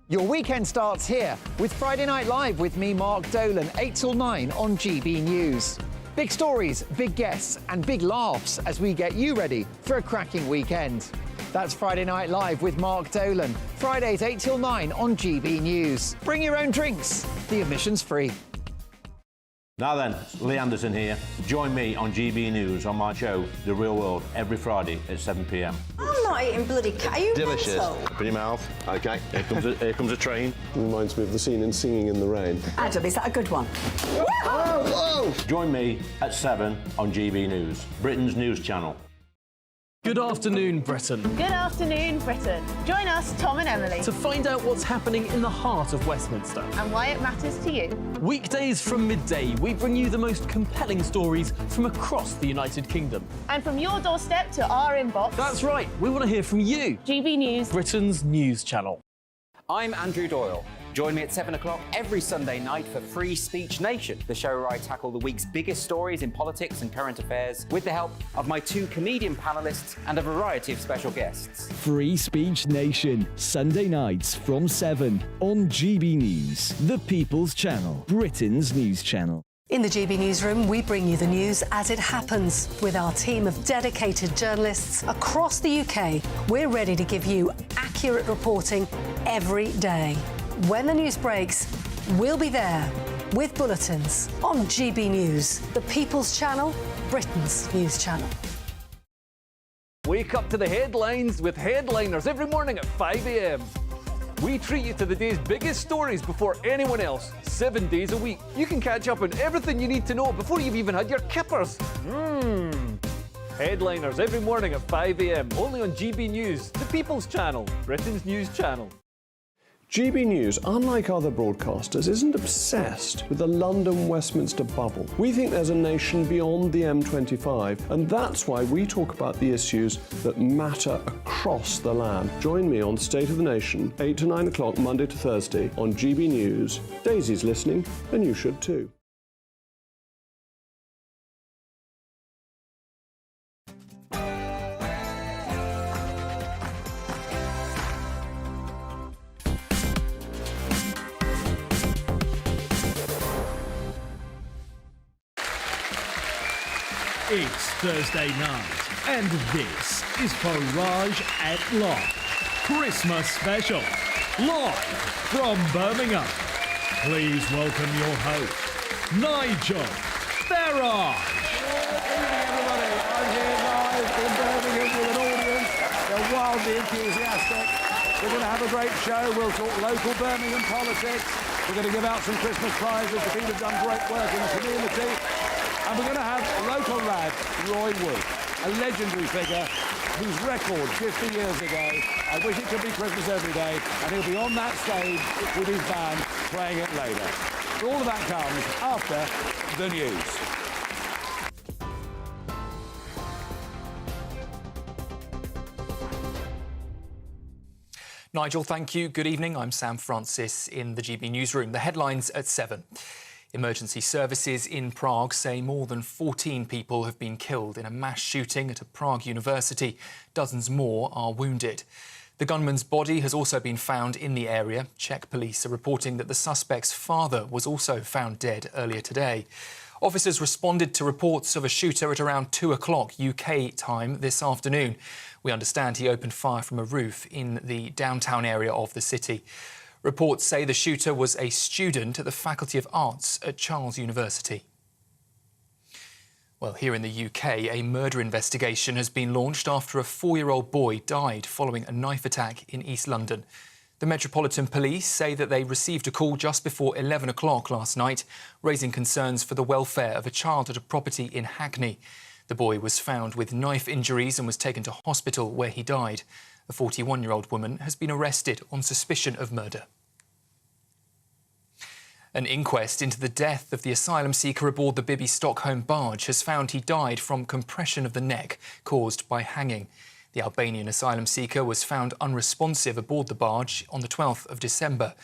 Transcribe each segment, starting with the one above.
Your weekend starts here with Friday Night Live with me, Mark Dolan, 8 till 9 on GB News. Big stories, big guests and big laughs as we get you ready for a cracking weekend. That's Friday Night Live with Mark Dolan. Fridays 8 till 9 on GB News. Bring your own drinks. The admission's free. Now then, Lee Anderson here. Join me on GB News on my show, The Real World, every Friday at 7 p.m. I'm not eating bloody cat. Are you delicious. mental? Open your mouth. OK, here comes a train. Reminds me of the scene in Singing in the Rain. Adam, is that a good one? Whoa! Join me at 7 on GB News, Britain's news channel. Good afternoon, Britain. Good afternoon, Britain. Join us, Tom and Emily, To find out what's happening in the heart of Westminster. and why it matters to you. Weekdays from midday, we bring you the most compelling stories from across the United Kingdom. And from your doorstep to our inbox, That's right, we want to hear from you, GB News. Britain's news channel. I'm Andrew Doyle. Join me at 7 o'clock every Sunday night for Free Speech Nation, the show where I tackle the week's biggest stories in politics and current affairs with the help of my two comedian panellists and a variety of special guests. Free Speech Nation, Sunday nights from 7 on GB News, the People's Channel, Britain's news channel. In the GB Newsroom, we bring you the news as it happens. With our team of dedicated journalists across the UK, we're ready to give you accurate reporting every day. When the news breaks, we'll be there with bulletins on GB News, the People's Channel, Britain's news channel. Wake up to the headlines with Headliners every morning at 5 a.m. We treat you to the day's biggest stories before anyone else, 7 days a week. You can catch up on everything you need to know before you've even had your kippers. Headliners every morning at 5 a.m. only on GB News, the People's Channel, Britain's news channel. GB News, unlike other broadcasters, isn't obsessed with the London-Westminster bubble. We think there's a nation beyond the M25, and that's why we talk about the issues that matter across the land. Join me on State of the Nation, 8 to 9 o'clock, Monday to Thursday, on GB News. Daisy's listening, and you should too. It's Thursday night, and this is Farage at Live, Christmas special, live from Birmingham. Please welcome your host, Nigel Farage. Good evening, everybody. I'm here live in Birmingham with an audience. They're wildly enthusiastic. We're going to have a great show. We'll talk local Birmingham politics. We're going to give out some Christmas prizes to people who've done great work in the community. And we're going to have a local lad, Roy Wood, a legendary figure whose record 50 years ago, I wish it could be Christmas every day, and he'll be on that stage with his band playing it later. But all of that comes after the news. Nigel, thank you. Good evening. I'm Sam Francis in the GB Newsroom. The headlines at 7. Emergency services in Prague say more than 14 people have been killed in a mass shooting at a Prague university. Dozens more are wounded. The gunman's body has also been found in the area. Czech police are reporting that the suspect's father was also found dead earlier today. Officers responded to reports of a shooter at around 2 o'clock UK time this afternoon. We understand he opened fire from a roof in the downtown area of the city. Reports say the shooter was a student at the Faculty of Arts at Charles University. Well, here in the UK, a murder investigation has been launched after a 4-year-old boy died following a knife attack in East London. The Metropolitan Police say that they received a call just before 11 o'clock last night, raising concerns for the welfare of a child at a property in Hackney. The boy was found with knife injuries and was taken to hospital where he died. A 41-year-old woman has been arrested on suspicion of murder. An inquest into the death of the asylum seeker aboard the Bibby Stockholm barge has found he died from compression of the neck caused by hanging. The Albanian asylum seeker was found unresponsive aboard the barge on the 12th of December.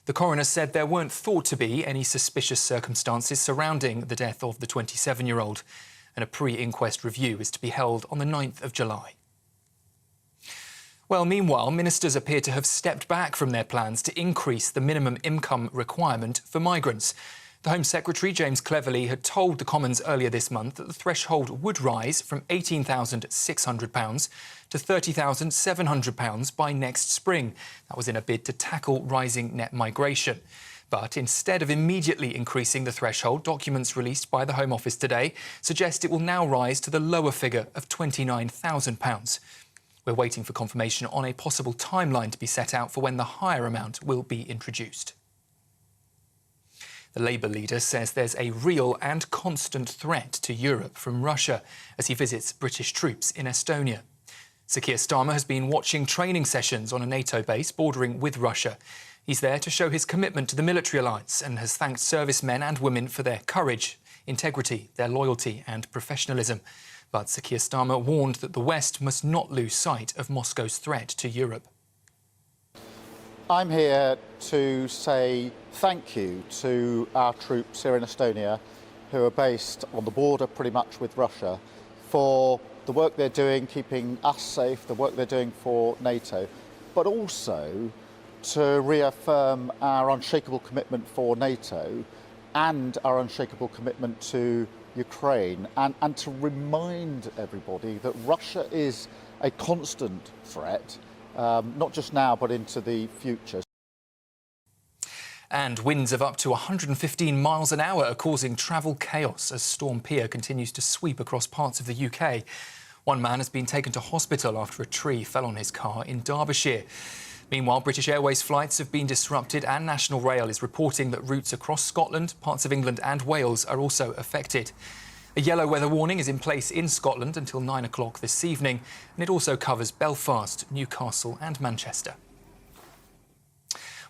The coroner said there weren't thought to be any suspicious circumstances surrounding the death of the 27-year-old, and a pre-inquest review is to be held on the 9th of July. Well, meanwhile, ministers appear to have stepped back from their plans to increase the minimum income requirement for migrants. The Home Secretary, James Cleverly, had told the Commons earlier this month that the threshold would rise from £18,600 to £30,700 by next spring. That was in a bid to tackle rising net migration. But instead of immediately increasing the threshold, documents released by the Home Office today suggest it will now rise to the lower figure of £29,000. We're waiting for confirmation on a possible timeline to be set out for when the higher amount will be introduced. The Labour leader says there's a real and constant threat to Europe from Russia as he visits British troops in Estonia. Sir Keir Starmer has been watching training sessions on a NATO base bordering with Russia. He's there to show his commitment to the military alliance and has thanked servicemen and women for their courage, integrity, their loyalty and professionalism. But Sir Keir Starmer warned that the West must not lose sight of Moscow's threat to Europe. I'm here to say thank you to our troops here in Estonia who are based on the border pretty much with Russia for the work they're doing, keeping us safe, the work they're doing for NATO, but also to reaffirm our unshakable commitment for NATO and our unshakable commitment to Ukraine, and to remind everybody that Russia is a constant threat, not just now but into the future. And winds of up to 115 miles an hour are causing travel chaos as Storm Pia continues to sweep across parts of the UK. One man has been taken to hospital after a tree fell on his car in Derbyshire. Meanwhile, British Airways flights have been disrupted and National Rail is reporting that routes across Scotland, parts of England and Wales are also affected. A yellow weather warning is in place in Scotland until 9 o'clock this evening, and it also covers Belfast, Newcastle and Manchester.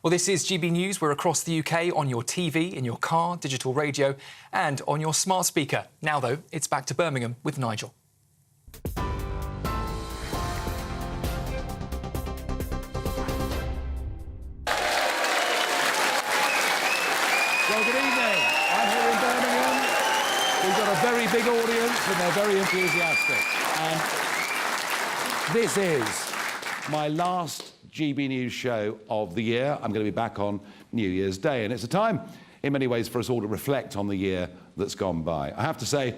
Well, this is GB News. We're across the UK on your TV, in your car, digital radio and on your smart speaker. Now, though, it's back to Birmingham with Nigel. Well, good evening. I'm here in Birmingham. We've got a very big audience and they're very enthusiastic. And this is my last GB News show of the year. I'm going to be back on New Year's Day. And it's a time, in many ways, for us all to reflect on the year that's gone by. I have to say,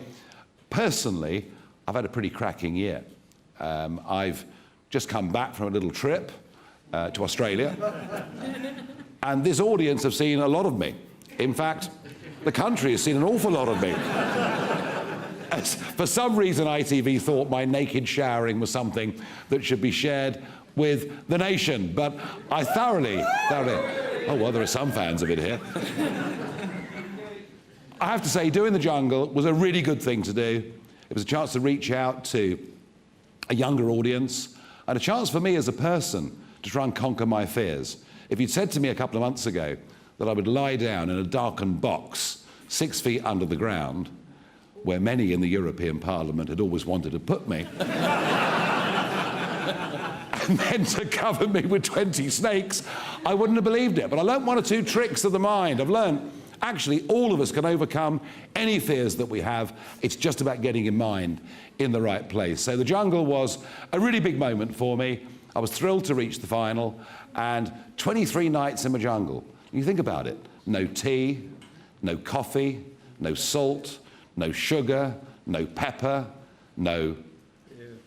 personally, I've had a pretty cracking year. I've just come back from a little trip to Australia. And this audience have seen a lot of me. In fact, the country has seen an awful lot of me. For some reason, ITV thought my naked showering was something that should be shared with the nation. But I thoroughly... Oh, well, there are some fans of it here. I have to say, doing The Jungle was a really good thing to do. It was a chance to reach out to a younger audience and a chance for me as a person to try and conquer my fears. If you'd said to me a couple of months ago that I would lie down in a darkened box 6 feet under the ground, where many in the European Parliament had always wanted to put me, and then to cover me with 20 snakes, I wouldn't have believed it. But I learned one or two tricks of the mind. I've learned, actually, all of us can overcome any fears that we have. It's just about getting your mind in the right place. So The Jungle was a really big moment for me. I was thrilled to reach the final, and 23 nights in the jungle. You think about it, no tea, no coffee, no salt, no sugar, no pepper, no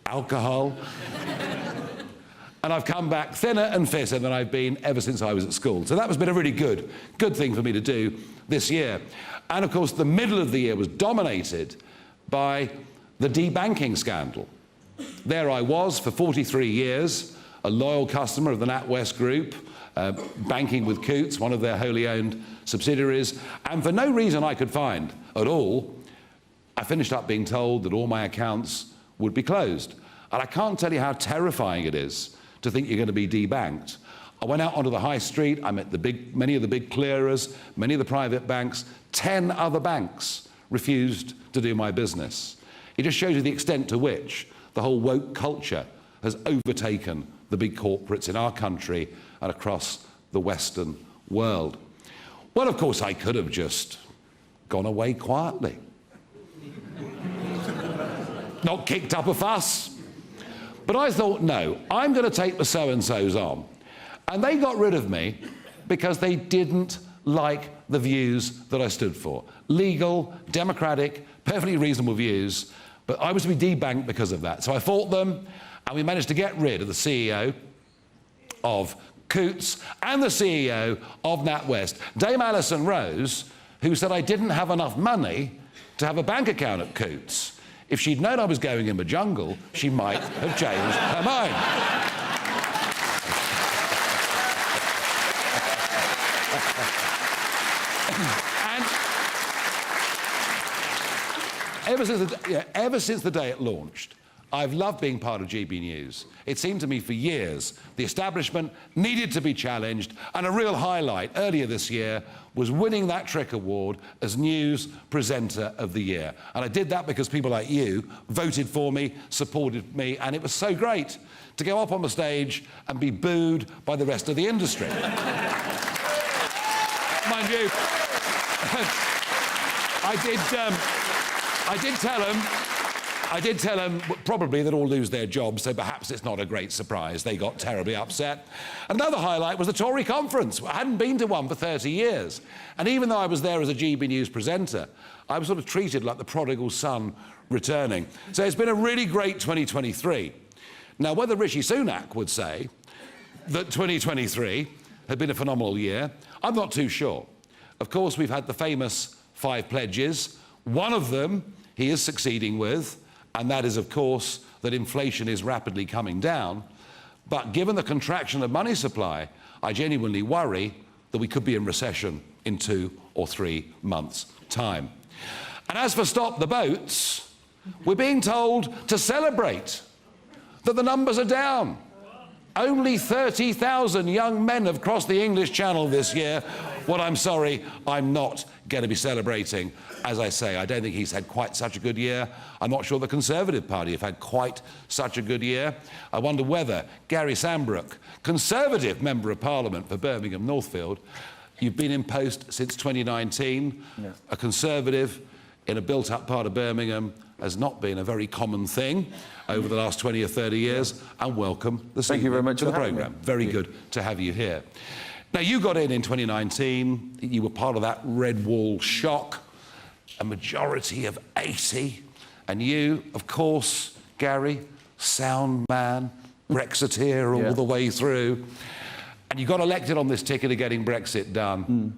alcohol. And I've come back thinner and fitter than I've been ever since I was at school. So that has been a really good thing for me to do this year. And of course, the middle of the year was dominated by the debanking scandal. There I was for 43 years, a loyal customer of the NatWest Group, banking with Coutts, one of their wholly owned subsidiaries, and for no reason I could find at all, I finished up being told that all my accounts would be closed. And I can't tell you how terrifying it is to think you're going to be debanked. I went out onto the high street, I met many of the big clearers, many of the private banks. 10 other banks refused to do my business. It just shows you the extent to which the whole woke culture has overtaken the big corporates in our country and across the Western world. Well, of course, I could have just gone away quietly. Not kicked up a fuss. But I thought, no, I'm going to take the so-and-sos on. And they got rid of me because they didn't like the views that I stood for. Legal, democratic, perfectly reasonable views, but I was to be debanked because of that. So I fought them, and we managed to get rid of the CEO of Coots and the CEO of NatWest, Dame Alison Rose, who said I didn't have enough money to have a bank account at Coots. If she'd known I was going in the jungle, she might have changed her mind. And ever since the day it launched, I've loved being part of GB News. It seemed to me for years the establishment needed to be challenged, and a real highlight earlier this year was winning that Trick Award as News Presenter of the Year. And I did that because people like you voted for me, supported me, and it was so great to go up on the stage and be booed by the rest of the industry. Mind you, I did tell them probably they'd all lose their jobs, so perhaps it's not a great surprise. They got terribly upset. Another highlight was the Tory conference. I hadn't been to one for 30 years. And even though I was there as a GB News presenter, I was sort of treated like the prodigal son returning. So it's been a really great 2023. Now, whether Rishi Sunak would say that 2023 had been a phenomenal year, I'm not too sure. Of course, we've had the famous 5 pledges. One of them he is succeeding with, and that is, of course, that inflation is rapidly coming down. But given the contraction of money supply, I genuinely worry that we could be in recession in 2 or 3 months' time. And as for Stop the Boats, we're being told to celebrate that the numbers are down. Only 30,000 young men have crossed the English Channel this year. Well, I'm sorry, I'm not going to be celebrating. As I say, I don't think he's had quite such a good year. I'm not sure the Conservative Party have had quite such a good year. I wonder whether Gary Sambrook, Conservative Member of Parliament for Birmingham Northfield, you've been in post since 2019. Yeah. A Conservative in a built-up part of Birmingham has not been a very common thing over the last 20 or 30 years, and welcome this Thank you very much to the for having programme. me. Very good to have you here. Now, you got in 2019, you were part of that Red Wall shock, a majority of 80, and you, of course, Gary, sound man, Brexiteer all the way through, and you got elected on this ticket of getting Brexit done.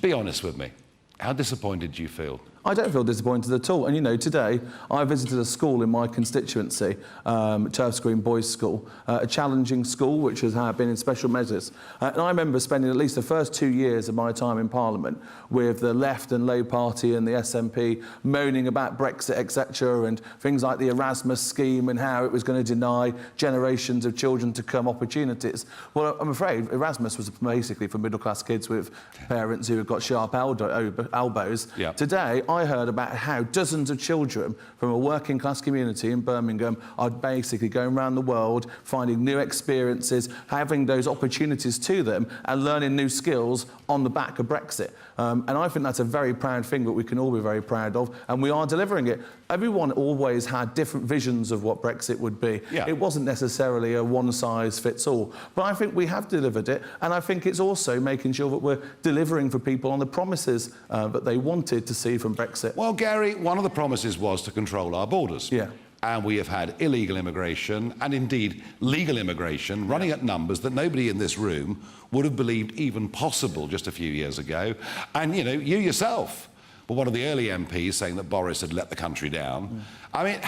Be honest with me, how disappointed do you feel? I don't feel disappointed at all. And, you know, today I visited a school in my constituency, Turfs Green Boys School, a challenging school which has been in special measures. And I remember spending at least the first 2 years of my time in Parliament with the Left and Labour Party and the SNP moaning about Brexit, etc., and things like the Erasmus scheme and how it was going to deny generations of children to come opportunities. Well, I'm afraid Erasmus was basically for middle-class kids with parents who have got sharp elbows. Yep. Today, I heard about how dozens of children from a working class community in Birmingham are basically going around the world, finding new experiences, having those opportunities to them and learning new skills on the back of Brexit. And I think that's a very proud thing that we can all be very proud of, and we are delivering it. Everyone always had different visions of what Brexit would be. Yeah. It wasn't necessarily a one-size-fits-all, but I think we have delivered it, and I think it's also making sure that we're delivering for people on the promises that they wanted to see from Brexit. Well, Gary, one of the promises was to control our borders. Yeah. And we have had illegal immigration and indeed legal immigration running at numbers that nobody in this room would have believed even possible just a few years ago. And, you know, you yourself were one of the early MPs saying that Boris had let the country down. I mean,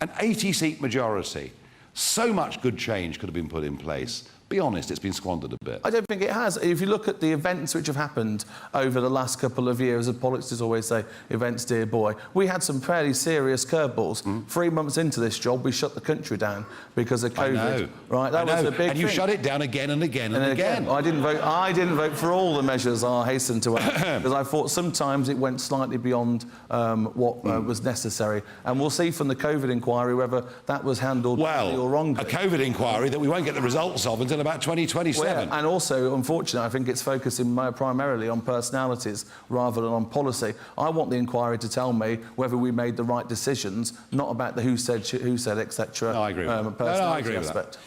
an 80-seat majority, so much good change could have been put in place. Be honest, it's been squandered a bit. I don't think it has. If you look at the events which have happened over the last couple of years, as politicians always say, events, dear boy, we had some fairly serious curveballs. 3 months into this job, we shut the country down because of COVID. I know. Right, that was a big and you thing. shut it down again and again and again. I didn't vote for all the measures, I hasten to add, because I thought sometimes it went slightly beyond what was necessary. And we'll see from the COVID inquiry whether that was handled well or wrongly. A COVID inquiry that we won't get the results of until until about 2027. Well, yeah, and also, unfortunately, I think it's focusing primarily on personalities rather than on policy. I want the inquiry to tell me whether we made the right decisions, not about the who said, etc. No, I agree with that. Personality I agree with aspect. that.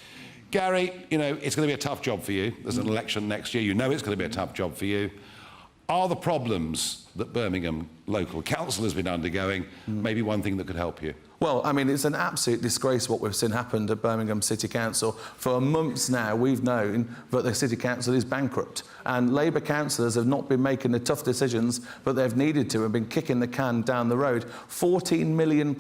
Gary, you know, it's going to be a tough job for you. There's an election next year. You know it's going to be a tough job for you. Are the problems that Birmingham local council has been undergoing maybe one thing that could help you? Well, I mean, it's an absolute disgrace what we've seen happen at Birmingham City Council. For months now, we've known that the City Council is bankrupt. And Labour councillors have not been making the tough decisions, but they've needed to and been kicking the can down the road. £14 million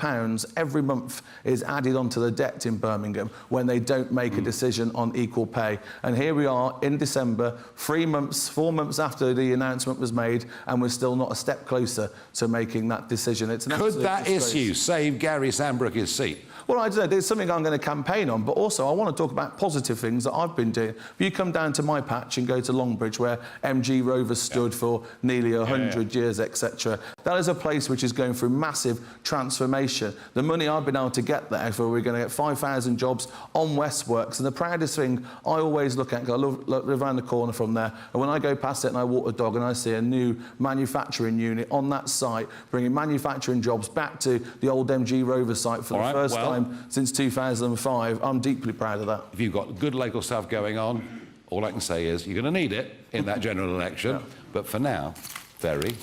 every month is added onto the debt in Birmingham when they don't make a decision on equal pay. And here we are in December, 4 months after the announcement was made, and we're still not a step closer to making that decision. It's an Could that disgrace. issue save Gary Sambrook his seat? Well, I don't know. There's something I'm going to campaign on, but also I want to talk about positive things that I've been doing. If you come down to my patch and go to Longbridge, where MG Rovers stood for nearly 100 years, etc., that is a place which is going through massive transformation. The money I've been able to get there for, we're going to get 5,000 jobs on Westworks, and the proudest thing I always look at, because I live around the corner from there, and when I go past it and I walk the dog and I see a new manufacturing unit on that site, bringing manufacturing jobs back to the old MG Rovers site for the first time since 2005. I'm deeply proud of that. If you've got good local stuff going on, all I can say is you're going to need it in that general election. But for now, very,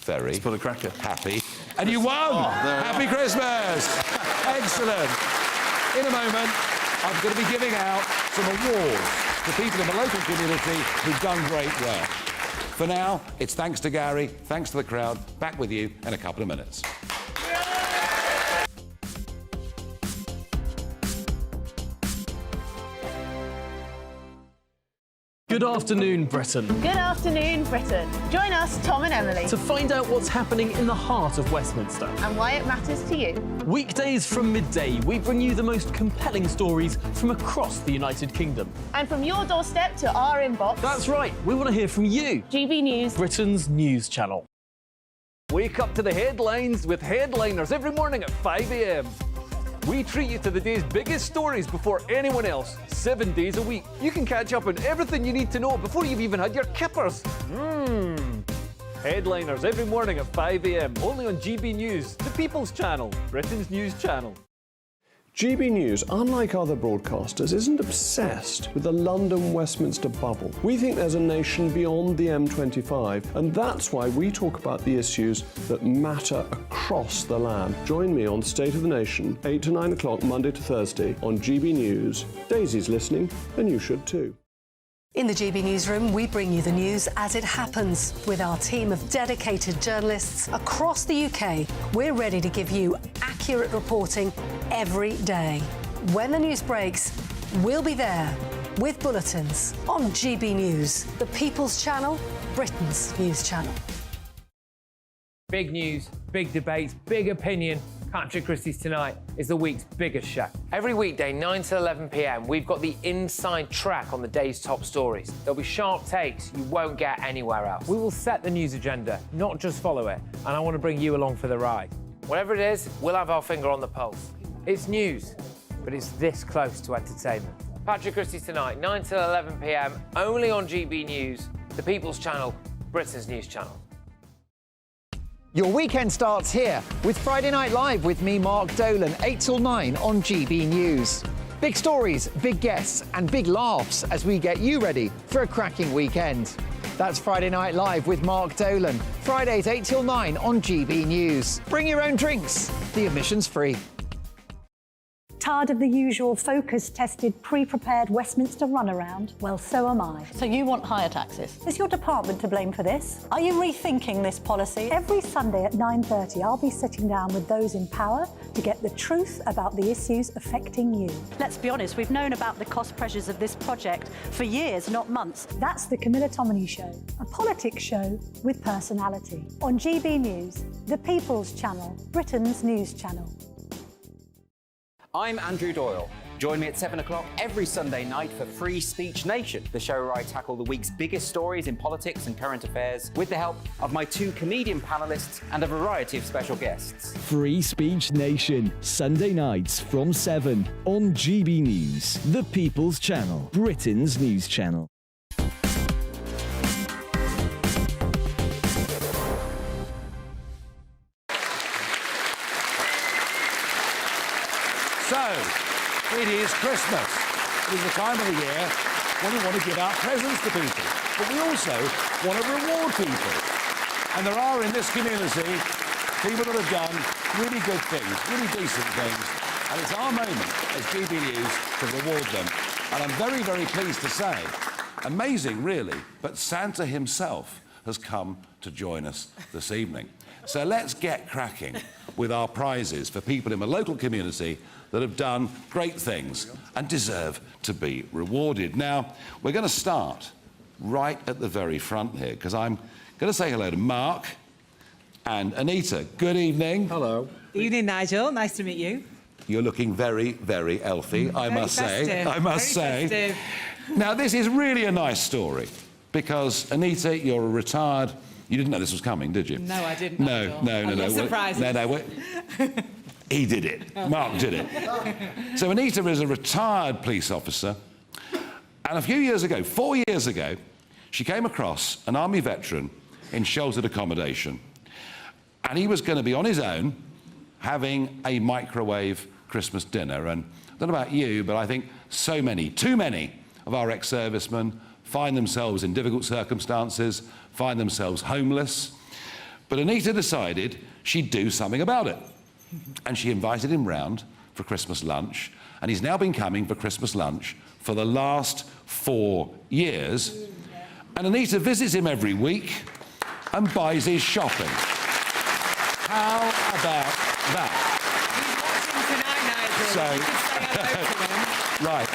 very put a cracker. Happy. And you won! Happy Christmas! Excellent. In a moment, I'm going to be giving out some awards to people in the local community who've done great work. For now, it's thanks to Gary, thanks to the crowd. Back with you in a couple of minutes. Good afternoon, Britain. Good afternoon, Britain. Join us, Tom and Emily, To find out what's happening in the heart of Westminster. and why it matters to you. Weekdays from midday, we bring you the most compelling stories from across the United Kingdom. And from your doorstep to our inbox. That's right, we want to hear from you. GB News, Britain's news channel. Wake up to the headlines with headliners every morning at 5 a.m. We treat you to the day's biggest stories before anyone else, 7 days a week. You can catch up on everything you need to know before you've even had your kippers. Headliners every morning at 5 a.m. only on GB News, the People's Channel, Britain's news channel. GB News, unlike other broadcasters, isn't obsessed with the London-Westminster bubble. We think there's a nation beyond the M25, and that's why we talk about the issues that matter across the land. Join me on State of the Nation, 8 to 9 o'clock, Monday to Thursday, on GB News. Daisy's listening, and you should too. In the GB Newsroom, we bring you the news as it happens. With our team of dedicated journalists across the UK, we're ready to give you accurate reporting every day. When the news breaks, we'll be there with bulletins on GB News, the People's Channel, Britain's news channel. Big news, big debates, big opinion. Patrick Christie's Tonight is the week's biggest show. Every weekday, 9 to 11 p.m, we've got the inside track on the day's top stories. There'll be sharp takes you won't get anywhere else. We will set the news agenda, not just follow it, and I want to bring you along for the ride. Whatever it is, we'll have our finger on the pulse. It's news, but it's this close to entertainment. Patrick Christie's Tonight, 9 to 11 p.m, only on GB News, the People's Channel, Britain's news channel. Your weekend starts here with Friday Night Live with me, Mark Dolan, 8 till 9 on GB News. Big stories, big guests and big laughs as we get you ready for a cracking weekend. That's Friday Night Live with Mark Dolan, Fridays 8 till 9 on GB News. Bring your own drinks, the admission's free. Tired of the usual focus-tested, pre-prepared Westminster runaround? Well, so am I. So you want higher taxes? Is your department to blame for this? Are you rethinking this policy? Every Sunday at 9:30, I'll be sitting down with those in power to get the truth about the issues affecting you. Let's be honest, we've known about the cost pressures of this project for years, not months. That's the Camilla Tominey Show, a politics show with personality. On GB News, the People's Channel, Britain's news channel. I'm Andrew Doyle. Join me at 7 o'clock every Sunday night for Free Speech Nation, the show where I tackle the week's biggest stories in politics and current affairs with the help of my 2 comedian panellists and a variety of special guests. Free Speech Nation, Sunday nights from 7 on GB News, the People's Channel, Britain's news channel. So, it is Christmas. It is the time of the year when we want to give out presents to people, but we also want to reward people. And there are in this community people that have done really good things, really decent things, and it's our moment as GB News to reward them. And I'm very, very pleased to say, amazing really, but Santa himself has come to join us this evening. So let's get cracking with our prizes for people in the local community that have done great things and deserve to be rewarded. Now, we're going to start right at the very front here, because I'm going to say hello to Mark and Anita. Good evening. Hello. Evening, Nigel. Nice to meet you. You're looking very, very healthy, I must say. I must Very say. festive. Now, this is really a nice story, because, Anita, you're a retired... You didn't know this was coming, did you? No, I didn't. No. Surprises. He did it. Mark did it. So Anita is a retired police officer, and a few years ago, 4 years ago, she came across an army veteran in sheltered accommodation, and he was going to be on his own having a microwave Christmas dinner. And I don't know about you, but I think so many, too many of our ex-servicemen find themselves in difficult circumstances, find themselves homeless. But Anita decided she'd do something about it. And she invited him round for Christmas lunch, and he's now been coming for Christmas lunch for the last 4 years. And Anita visits him every week and buys his shopping. How about that? Right.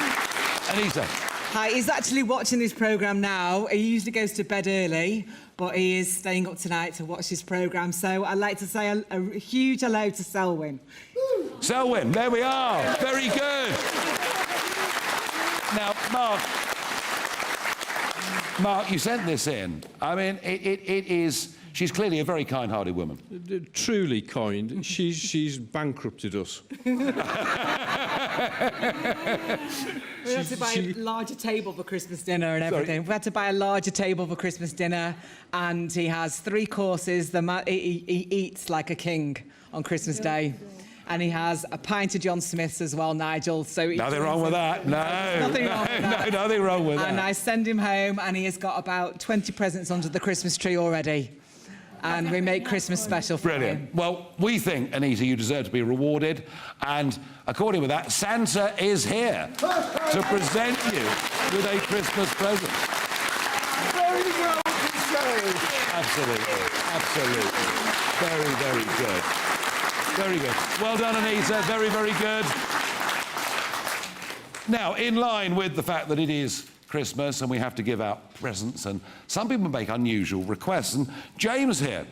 Anita. Hi, he's actually watching this programme now. He usually goes to bed early, but he is staying up tonight to watch this programme. So I'd like to say a huge hello to Selwyn. Selwyn, there we are. Very good. Now, Mark, you sent this in. I mean, it is... She's clearly a very kind-hearted woman. Truly kind. She's bankrupted us. We had to buy a larger table for Christmas dinner and everything. We had to buy a larger table for Christmas dinner, and he has 3 courses. He eats like a king on Christmas Day. And he has a pint of John Smith's as well, Nigel. So nothing wrong with that. Nothing wrong with that. And I send him home, and he has got about 20 presents under the Christmas tree already. And we make Christmas special for him. Well, we think, Anita, you deserve to be rewarded. And according to that, Santa is here to present you with a Christmas present. Very well deserved. Absolutely. Very, very good. Very good. Well done, Anita. Very, very good. Now, in line with the fact that it is Christmas and we have to give out presents, and some people make unusual requests, and James here,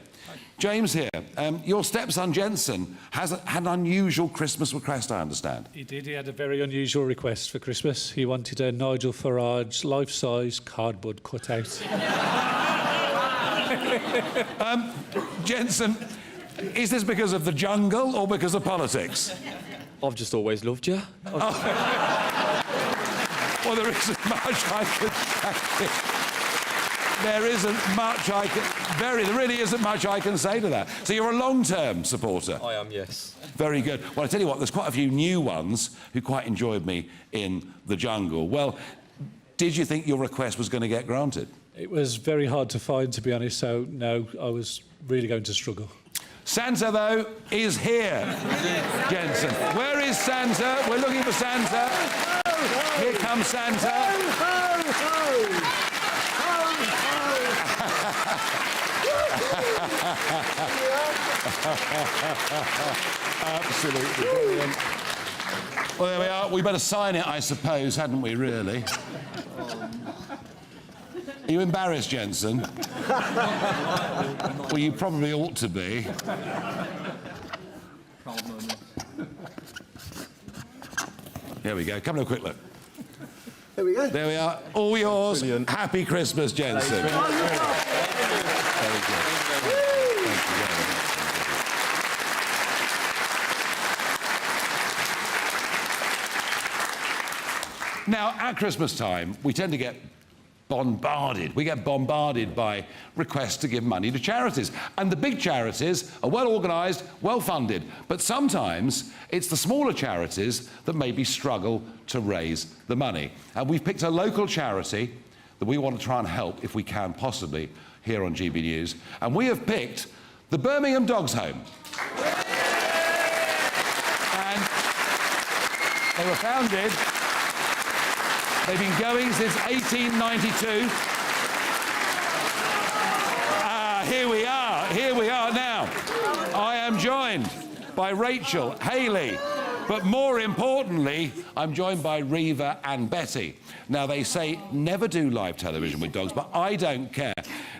your stepson Jensen had an unusual Christmas request, I understand. He did. He had a very unusual request for Christmas. He wanted a Nigel Farage life-size cardboard cutout. Jensen, is this because of the jungle or because of politics? I've just always loved you. Well, there isn't much I can say. There really isn't much I can say to that. So you're a long-term supporter? I am, yes. Very good. Well, I tell you what, there's quite a few new ones who quite enjoyed me in the jungle. Well, did you think your request was going to get granted? It was very hard to find, to be honest, so no, I was really going to struggle. Santa, though, is here, Jensen. Where is Santa? We're looking for Santa. Here comes Santa. Absolutely brilliant. Well, there we are. We better sign it, I suppose, hadn't we, really? Are you embarrassed, Jensen? Well, you probably ought to be. Here we go. Come and have a quick look. There we go. There we are. All yours. Brilliant. Happy Christmas, Jensen. Very good. Thank you very much. Now, at Christmas time, we tend to get bombarded. We get bombarded by requests to give money to charities. And the big charities are well organised, well funded. But sometimes it's the smaller charities that maybe struggle to raise the money. And we've picked a local charity that we want to try and help, if we can possibly, here on GB News. And we have picked the Birmingham Dogs Home. And they were founded. They've been going since 1892. Here we are now. I am joined by Rachel, Hayley, but more importantly, I'm joined by Reva and Betty. Now, they say never do live television with dogs, but I don't care.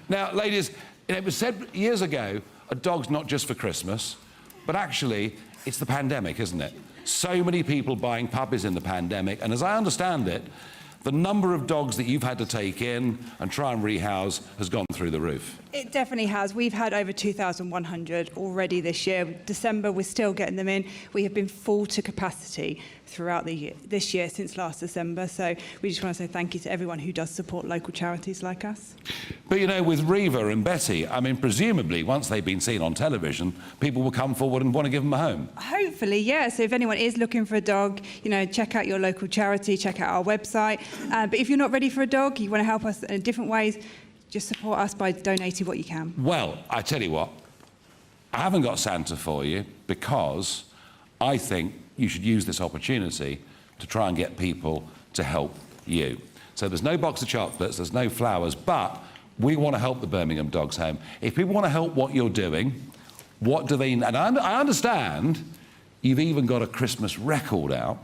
Now, ladies, it was said years ago, a dog's not just for Christmas, but actually, it's the pandemic, isn't it? So many people buying puppies in the pandemic, and as I understand it, the number of dogs that you've had to take in and try and rehouse has gone through the roof. It definitely has. We've had over 2,100 already this year. December, we're still getting them in. We have been full to capacity throughout the year, this year since last December. So we just want to say thank you to everyone who does support local charities like us. But, you know, with Reva and Betty, I mean, presumably, once they've been seen on television, people will come forward and want to give them a home. Hopefully, yeah. So if anyone is looking for a dog, you know, check out your local charity, check out our website. But if you're not ready for a dog, you want to help us in different ways, just support us by donating what you can. Well, I tell you what, I haven't got Santa for you because I think you should use this opportunity to try and get people to help you. So there's no box of chocolates, there's no flowers, but we want to help the Birmingham Dogs Home. If people want to help what you're doing, what do they... And I understand you've even got a Christmas record out,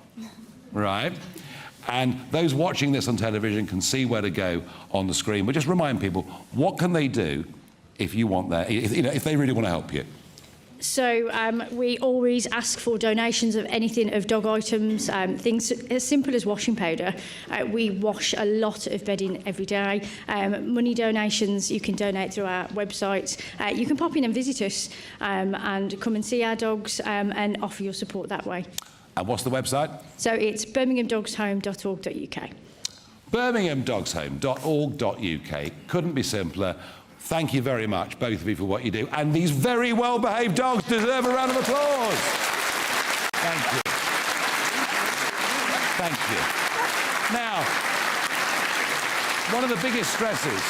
right? And those watching this on television can see where to go on the screen. But just remind people, what can they do if you want that, if they really want to help you? So we always ask for donations of anything of dog items, things as simple as washing powder. We wash a lot of bedding every day. Money donations, you can donate through our website. You can pop in and visit us and come and see our dogs and offer your support that way. And what's the website? So it's birminghamdogshome.org.uk. birminghamdogshome.org.uk. Couldn't be simpler. Thank you very much, both of you, for what you do. And these very well-behaved dogs deserve a round of applause. Thank you. Thank you. Now, one of the biggest stresses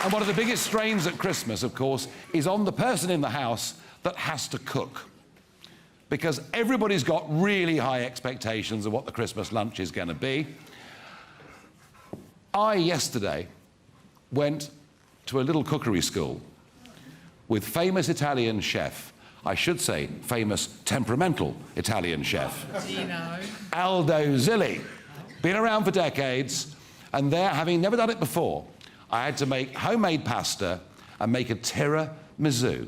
and one of the biggest strains at Christmas, of course, is on the person in the house that has to cook. Because everybody's got really high expectations of what the Christmas lunch is going to be. I, yesterday, went to a little cookery school with famous Italian chef, I should say famous temperamental Italian chef, Aldo Zilli. Been around for decades, and there, having never done it before, I had to make homemade pasta and make a tiramisu.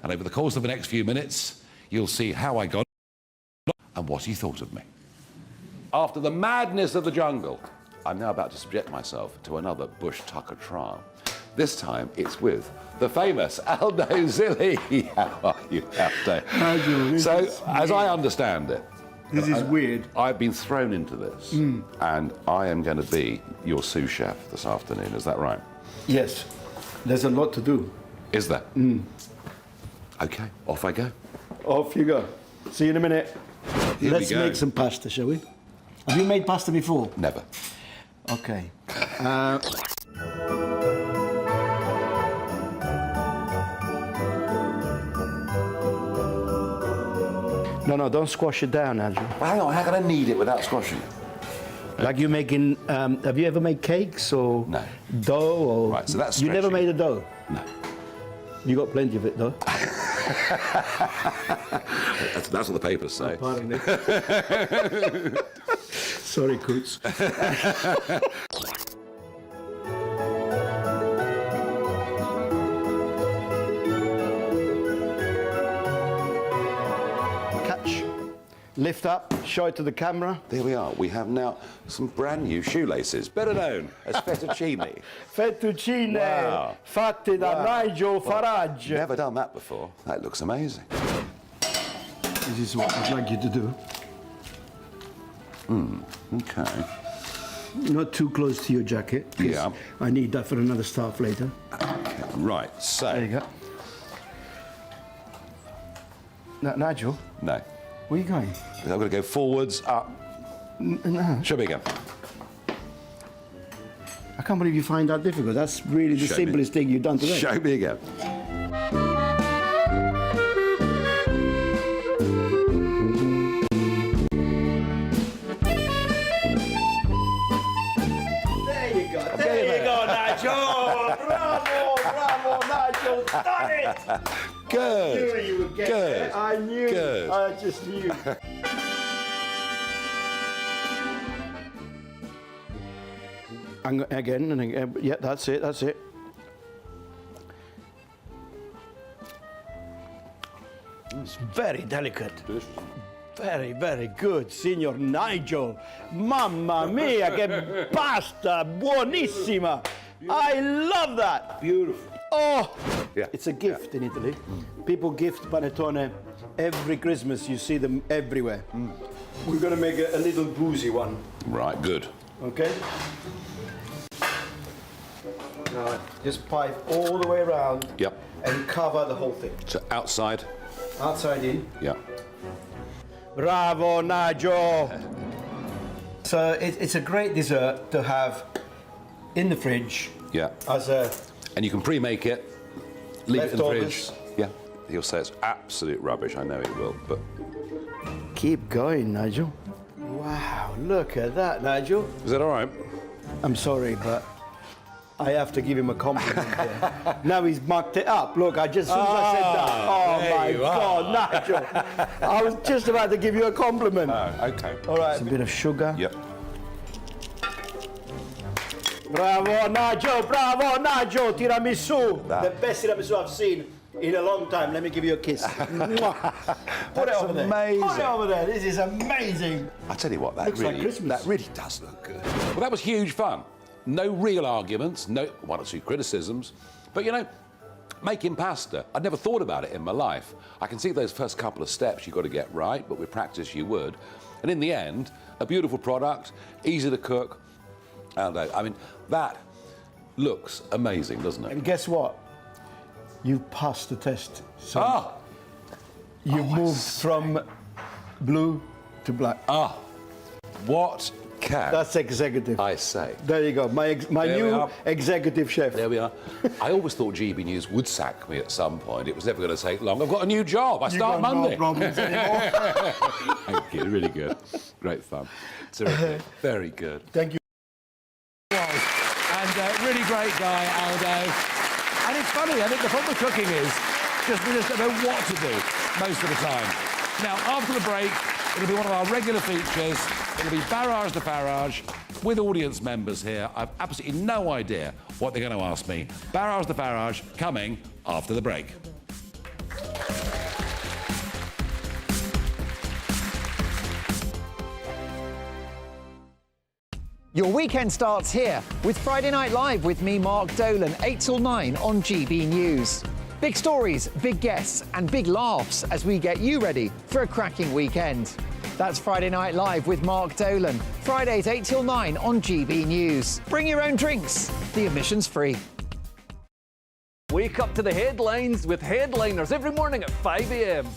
And over the course of the next few minutes, you'll see how I got it and what he thought of me. After the madness of the jungle, I'm now about to subject myself to another bush tucker trial. This time, it's with the famous Aldo Zilli. How are you, Aldo? So, as I understand it, this is weird. I've been thrown into this, and I am going to be your sous chef this afternoon. Is that right? Yes. There's a lot to do. Is there? OK, off I go. Off you go. See you in a minute. Let's make some pasta, shall we? Have you made pasta before? Never. OK. No, don't squash it down, Andrew. Well, hang on, how can I knead it without squashing it? Like you making, have you ever made cakes or dough? Or right, so that's you never made a dough? No. You got plenty of it, though. That's what the papers say. Oh, pardon me. Sorry, Coots. Lift up, show it to the camera. There we are. We have now some brand new shoelaces, better known as fettuccine. Fettuccine, Wow. fatti da Nigel Farage. Never done that before. That looks amazing. This is what I'd like you to do. Okay. Not too close to your jacket. 'Cause Yeah. I need that for another staff later. Okay. Right, so... There you go. Nigel? No. Where are you going? I've got to go forwards, up. No. Show me again. I can't believe you find that difficult. That's really the Show me. simplest thing you've done today. Show me again. There you go, Nigel! Bravo, Nigel! Done it! Good. I knew you would get Good. there. I knew. Good. I just knew. And again and again. Yeah, that's it. That's it. It's very delicate. Very, very good, Signor Nigel. Mamma mia, che pasta! Buonissima! I love that! Beautiful. Oh! Yeah. It's a gift in Italy. People gift panettone every Christmas. You see them everywhere. We're going to make a little boozy one. Right, good. Okay? Now, just pipe all the way around. Yep. And cover the whole thing. So outside. Outside in. Yeah. Bravo, Nigel! So it's a great dessert to have in the fridge. Yeah. As a... And you can pre-make it, leave it in the Leftovers. fridge. Yeah. He'll say it's absolute rubbish. I know he will, but... Keep going, Nigel. Wow, look at that, Nigel. Is that all right? I'm sorry, but I have to give him a compliment here. Now he's mucked it up. Look, as soon as I said that, oh my God, Nigel. I was just about to give you a compliment. Oh, okay. All right. A bit of sugar. Yep. Bravo, Nigel, tiramisu. The best tiramisu I've seen in a long time. Let me give you a kiss. Mwah. Put it over there. amazing. Put it over there. This is amazing. I tell you what, that Looks like really, Christmas. that really does look good. Well, that was huge fun. No real arguments, no one or two criticisms, but you know, making pasta, I'd never thought about it in my life. I can see those first couple of steps you've got to get right, but with practice you would. And in the end, a beautiful product, easy to cook. Aldo, I mean, that looks amazing, doesn't it? And guess what? You passed the test. So you moved from blue to black. What can That's executive. I say? There you go. My There we new are. executive chef. There we are. I always thought GB News would sack me at some point. It was never going to take long. I've got a new job. I start Monday. No problems anymore. Thank you. Really good. Great fun. Terrific. Very good. Thank you. And really great guy, Aldo. And it's funny, I think the problem with cooking is we just don't know what to do most of the time. Now, after the break, it'll be one of our regular features. It'll be Barrage the Farage with audience members here. I've absolutely no idea what they're going to ask me. Barrage the Farage coming after the break. Your weekend starts here with Friday Night Live with me, Mark Dolan, 8 till 9 on GB News. Big stories, big guests and big laughs as we get you ready for a cracking weekend. That's Friday Night Live with Mark Dolan, Fridays 8 till 9 on GB News. Bring your own drinks, the admission's free. Wake up to the headlines with headliners every morning at 5 a.m.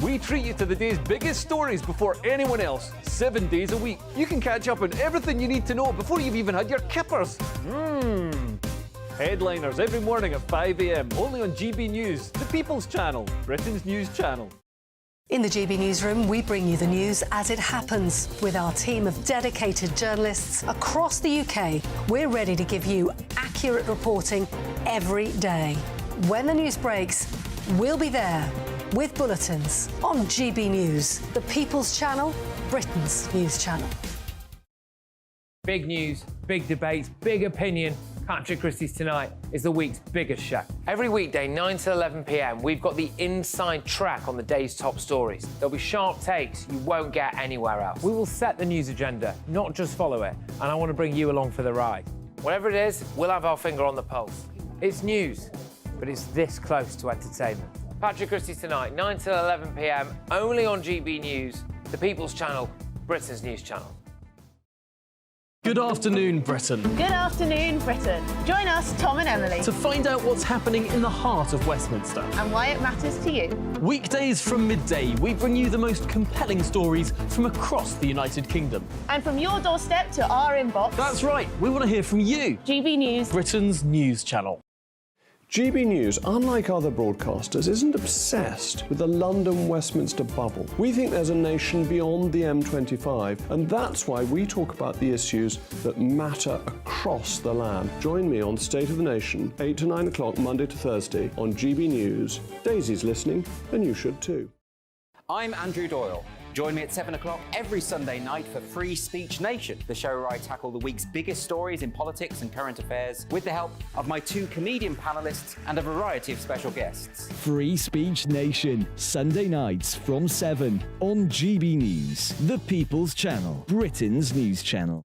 We treat you to the day's biggest stories before anyone else, 7 days a week. You can catch up on everything you need to know before you've even had your kippers. Headliners every morning at 5 a.m. only on GB News, the People's Channel, Britain's news channel. In the GB Newsroom, we bring you the news as it happens. With our team of dedicated journalists across the UK, we're ready to give you accurate reporting every day. When the news breaks, we'll be there with bulletins on GB News, the People's Channel, Britain's news channel. Big news, big debates, big opinion. Patrick Christie's Tonight is the week's biggest show. Every weekday, 9 to 11 p.m, we've got the inside track on the day's top stories. There'll be sharp takes you won't get anywhere else. We will set the news agenda, not just follow it, and I want to bring you along for the ride. Whatever it is, we'll have our finger on the pulse. It's news, but it's this close to entertainment. Patrick Christie's Tonight, 9 to 11 p.m, only on GB News, the People's Channel, Britain's news channel. Good afternoon, Britain. Good afternoon, Britain. Join us, Tom and Emily, To find out what's happening in the heart of Westminster. and why it matters to you. Weekdays from midday, we bring you the most compelling stories from across the United Kingdom. And from your doorstep to our inbox. That's right, we want to hear from you. GB News, Britain's news channel. GB News, unlike other broadcasters, isn't obsessed with the London-Westminster bubble. We think there's a nation beyond the M25, and that's why we talk about the issues that matter across the land. Join me on State of the Nation, 8 to 9 o'clock, Monday to Thursday, on GB News. Daisy's listening, and you should too. I'm Andrew Doyle. Join me at 7 o'clock every Sunday night for Free Speech Nation, the show where I tackle the week's biggest stories in politics and current affairs with the help of my two comedian panellists and a variety of special guests. Free Speech Nation, Sunday nights from 7 on GB News, the People's Channel, Britain's news channel.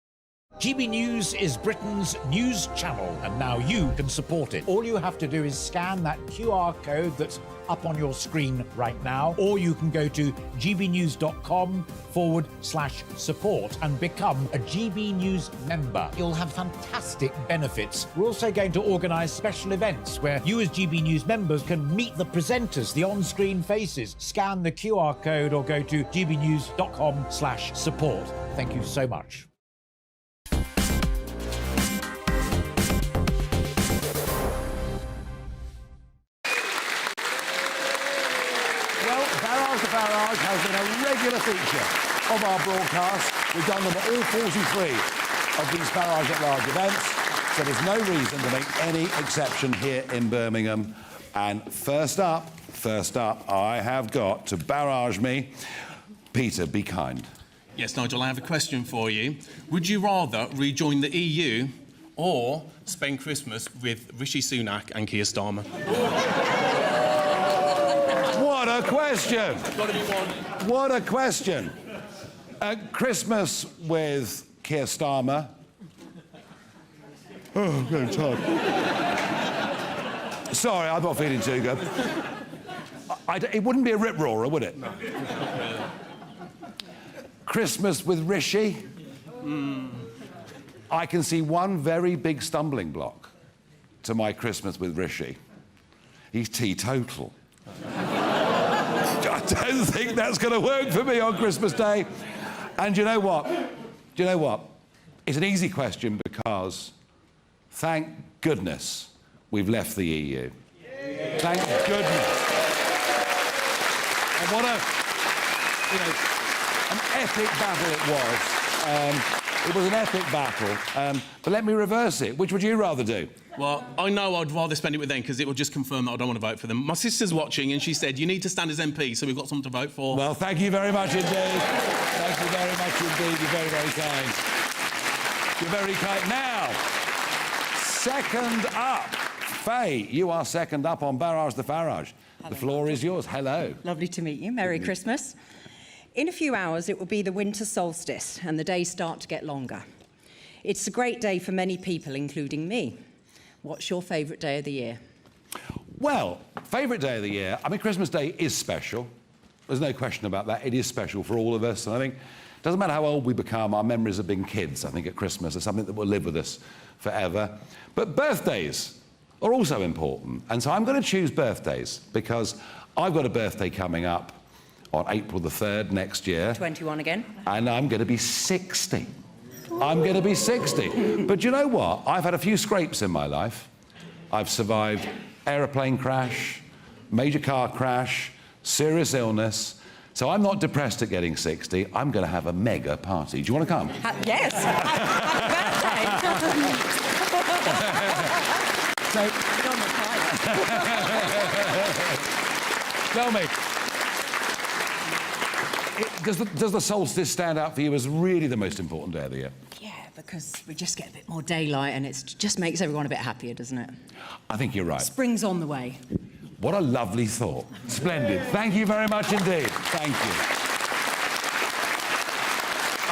GB News is Britain's news channel, and now you can support it. All you have to do is scan that QR code that's up on your screen right now, or you can go to gbnews.com/support and become a GB News member. You'll have fantastic benefits. We're also going to organise special events where you as GB News members can meet the presenters, the on-screen faces. Scan the QR code or go to gbnews.com/support. Thank you so much. Barrage the Farage has been a regular feature of our broadcast. We've done them at all 43 of these Barrage at Large events, so there's no reason to make any exception here in Birmingham. And first up, I have got to barrage me. Peter, be kind. Yes, Nigel, I have a question for you. Would you rather rejoin the EU or spend Christmas with Rishi Sunak and Keir Starmer? What a question! Gotta be one. What a question. Christmas with Keir Starmer. Oh, I'm getting tired. Sorry, I'm not feeling too good. It wouldn't be a rip-roarer, would it? No. Christmas with Rishi. I can see one very big stumbling block to my Christmas with Rishi. He's teetotal. I don't think that's going to work for me on Christmas Day. And do you know what? It's an easy question because, thank goodness, we've left the EU. Thank goodness. And what an epic battle it was. It was an epic battle. But let me reverse it. Which would you rather do? Well, I know I'd rather spend it with them because it will just confirm that I don't want to vote for them. My sister's watching and she said, you need to stand as MP, so we've got something to vote for. Well, thank you very much indeed. Thank you very much indeed. You're very, very kind. You're very kind. Now, second up. Faye, you are second up on Barrage the Farage. The floor is yours. Hello. Lovely to meet you. Merry Christmas. In a few hours, it will be the winter solstice, and the days start to get longer. It's a great day for many people, including me. What's your favourite day of the year? Well, favourite day of the year, I mean, Christmas Day is special. There's no question about that. It is special for all of us. And I think it doesn't matter how old we become, our memories of being kids, I think, at Christmas are something that will live with us forever. But birthdays are also important. And so I'm going to choose birthdays because I've got a birthday coming up on April the 3rd next year. 21 again. And I'm going to be 60. I'm going to be 60. But you know what? I've had a few scrapes in my life. I've survived aeroplane crash, major car crash, serious illness. So I'm not depressed at getting 60. I'm going to have a mega party. Do you want to come? Yes. Happy birthday. Tell me, does the solstice stand out for you as really the most important day of the year? Yeah, because we just get a bit more daylight and it just makes everyone a bit happier, doesn't it? I think you're right. Spring's on the way. What a lovely thought. Splendid. Thank you very much indeed. Thank you.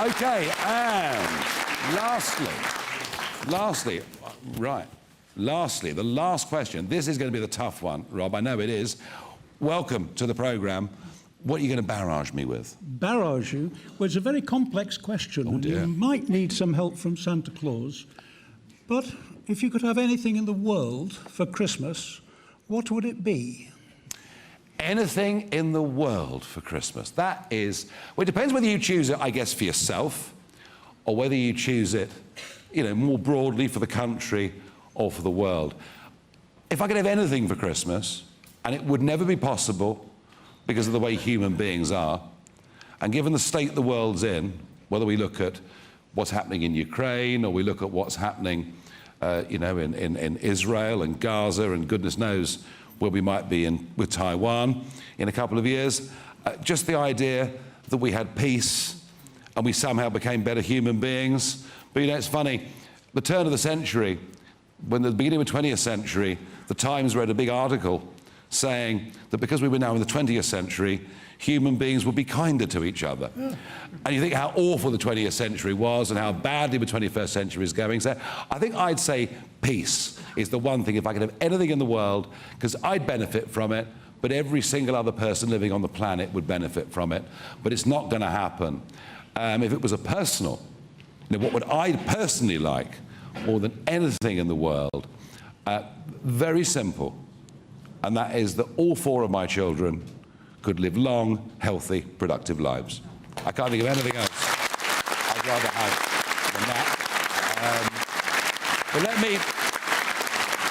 OK, and lastly, the last question. This is going to be the tough one, Rob. I know it is. Welcome to the programme. What are you going to barrage me with? Barrage you? Well, it's a very complex question. Oh, dear. And you might need some help from Santa Claus. But if you could have anything in the world for Christmas, what would it be? Anything in the world for Christmas. That is... Well, it depends whether you choose it, I guess, for yourself, or whether you choose it, you know, more broadly for the country or for the world. If I could have anything for Christmas, and it would never be possible because of the way human beings are, and given the state the world's in, whether we look at what's happening in Ukraine or we look at what's happening, you know, in Israel and Gaza and goodness knows where we might be with Taiwan in a couple of years, just the idea that we had peace and we somehow became better human beings. But, you know, it's funny, the turn of the century, when at the beginning of the 20th century, the Times read a big article saying that because we were now in the 20th century, human beings would be kinder to each other. And you think how awful the 20th century was and how badly the 21st century is going. So I think I'd say peace is the one thing, if I could have anything in the world, because I'd benefit from it, but every single other person living on the planet would benefit from it. But it's not going to happen. If it was a personal, you know, what would I personally like more than anything in the world? Very simple. And that is that all 4 of my children could live long, healthy, productive lives. I can't think of anything else I'd rather have than that. But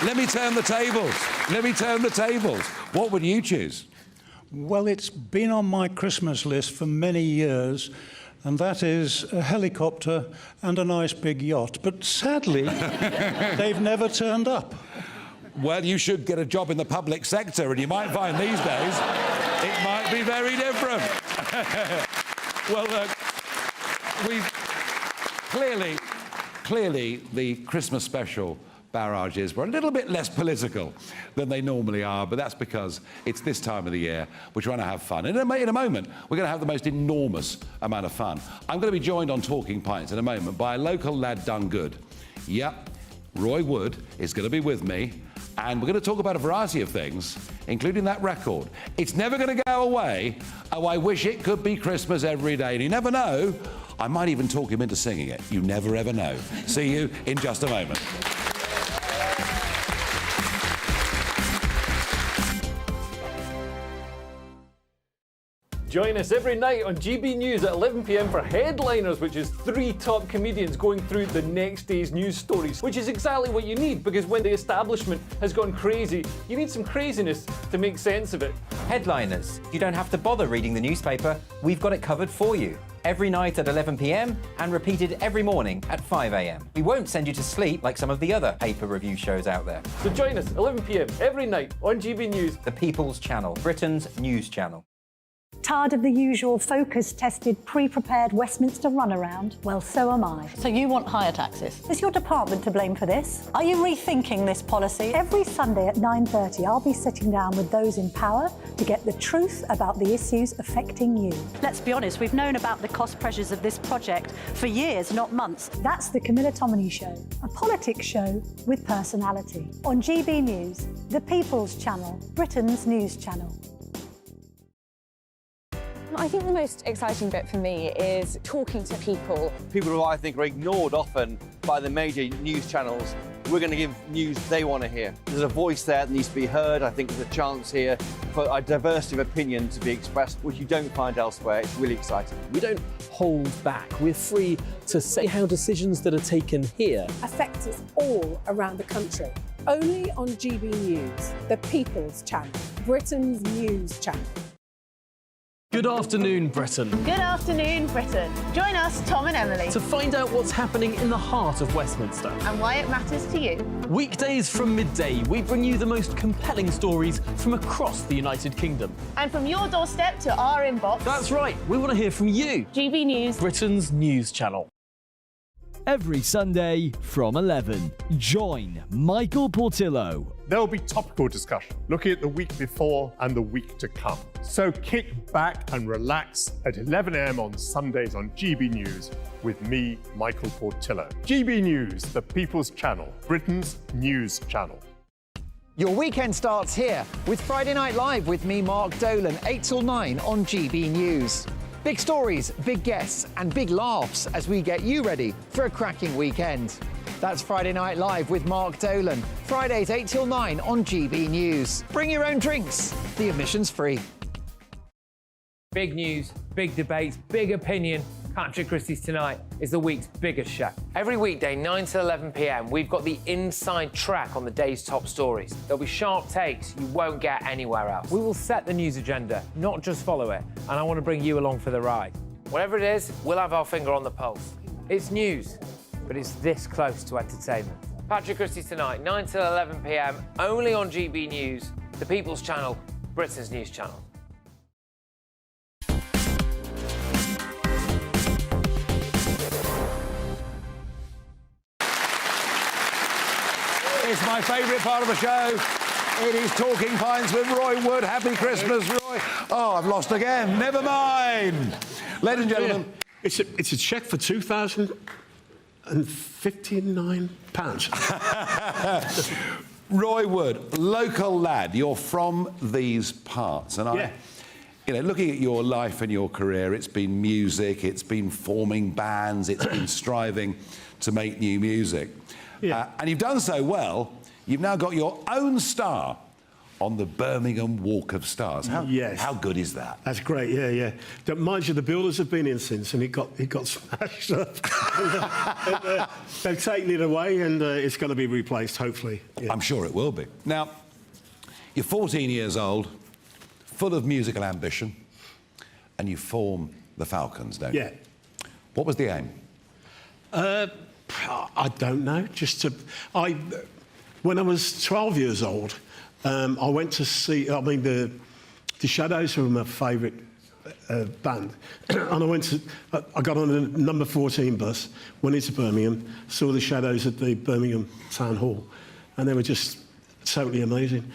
let me turn the tables. Let me turn the tables. What would you choose? Well, it's been on my Christmas list for many years, and that is a helicopter and a nice big yacht. But sadly, they've never turned up. Well, you should get a job in the public sector, and you might find these days it might be very different. Well, look, we've clearly the Christmas special barrages were a little bit less political than they normally are, but that's because it's this time of the year. We're trying to have fun. And in a moment, we're going to have the most enormous amount of fun. I'm going to be joined on Talking Pints in a moment by a local lad done good. Yep, Roy Wood is going to be with me. And we're going to talk about a variety of things, including that record. It's never going to go away. Oh, I wish it could be Christmas every day. And you never know, I might even talk him into singing it. You never, ever know. See you in just a moment. Join us every night on GB News at 11 p.m. for Headliners, which is 3 top comedians going through the next day's news stories, which is exactly what you need, because when the establishment has gone crazy, you need some craziness to make sense of it. Headliners. You don't have to bother reading the newspaper. We've got it covered for you. Every night at 11 p.m. and repeated every morning at 5 a.m. We won't send you to sleep like some of the other paper review shows out there. So join us 11 p.m. every night on GB News. The People's Channel, Britain's news channel. Tired of the usual focus-tested, pre-prepared Westminster runaround? Well, so am I. So you want higher taxes? Is your department to blame for this? Are you rethinking this policy? Every Sunday at 9:30, I'll be sitting down with those in power to get the truth about the issues affecting you. Let's be honest, we've known about the cost pressures of this project for years, not months. That's the Camilla Tominey Show, a politics show with personality. On GB News, the People's Channel, Britain's news channel. I think the most exciting bit for me is talking to people. People who I think are ignored often by the major news channels. We're going to give news they want to hear. There's a voice there that needs to be heard. I think there's a chance here for a diversity of opinion to be expressed, which you don't find elsewhere. It's really exciting. We don't hold back. We're free to say how decisions that are taken here affect us all around the country. Only on GB News, the People's Channel, Britain's news channel. Good afternoon, Britain. Good afternoon, Britain. Join us, Tom and Emily, To find out what's happening in the heart of Westminster. and why it matters to you. Weekdays from midday, we bring you the most compelling stories from across the United Kingdom. And from your doorstep to our inbox. That's right, we want to hear from you. GB News, Britain's news channel. every Sunday from 11. Join Michael Portillo. There'll be topical discussion, looking at the week before and the week to come. So kick back and relax at 11 a.m. on Sundays on GB News with me, Michael Portillo. GB News, the People's Channel, Britain's news channel. Your weekend starts here with Friday Night Live with me, Mark Dolan, 8 till 9 on GB News. Big stories, big guests and big laughs as we get you ready for a cracking weekend. That's Friday Night Live with Mark Dolan. Fridays 8 till 9 on GB News. Bring your own drinks. The admission's free. Big news, big debates, big opinion. Patrick Christie's Tonight is the week's biggest show. Every weekday, 9 to 11 p.m, we've got the inside track on the day's top stories. There'll be sharp takes you won't get anywhere else. We will set the news agenda, not just follow it, and I want to bring you along for the ride. Whatever it is, we'll have our finger on the pulse. It's news, but it's this close to entertainment. Patrick Christie's Tonight, 9 to 11 p.m, only on GB News, the People's Channel, Britain's news channel. It's my favourite part of the show. It is Talking Pints with Roy Wood. Happy Christmas, Roy. Oh, I've lost again. Never mind. Ladies and gentlemen. It's a cheque for £2,059. Roy Wood, local lad. You're from these parts. And you know, looking at your life and your career, it's been music, it's been forming bands, it's been striving to make new music. And you've done so well, you've now got your own star on the Birmingham Walk of Stars. How good is that? That's great, yeah. Mind you, the builders have been in since, and it got smashed up. They've taken it away, and it's going to be replaced, hopefully. Yeah. I'm sure it will be. Now, you're 14 years old, full of musical ambition, and you form the Falcons, don't you? Yeah. What was the aim? I don't know. When I was 12 years old, I went to see. The Shadows were my favourite band, and I got on a number 14 bus, went into Birmingham, saw the Shadows at the Birmingham Town Hall, and they were just totally amazing.